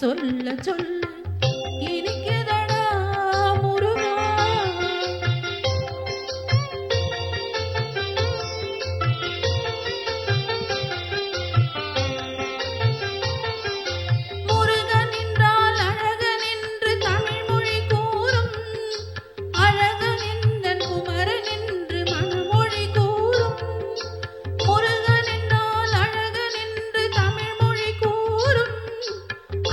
சொல்ல சொல்ல இனிக்குதடா முருகா. முருகன் என்றால் அழகன் என்று தமிழ் மொழி கூறும். அழகன் எந்தன் குமரன் என்று மனமொழி கூறும். முருகன் என்றால் அழகன் என்று தமிழ் மொழி கூறும்.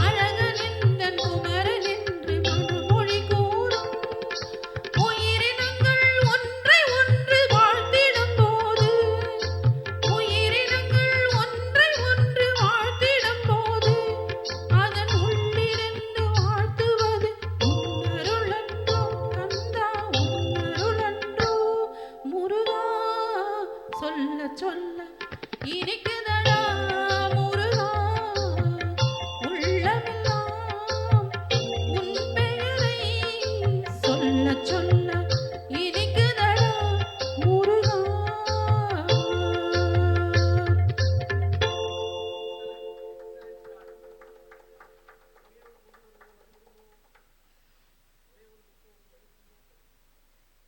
அழகன் எந்தன் குமரன் என்று மனமொழி கூறும். உயிரினங்கள் ஒன்றை ஒன்று வாழ்த்திடும் போது, உயிரினங்கள் ஒன்றை ஒன்று வாழ்த்திடும் போது, அதன் உள்ளிருந்து வாழ்த்துவது உன்னருளன்றோ கந்தா, உன்னருளன்றோ முருகா. சொல்ல சொல்ல இனிக்கு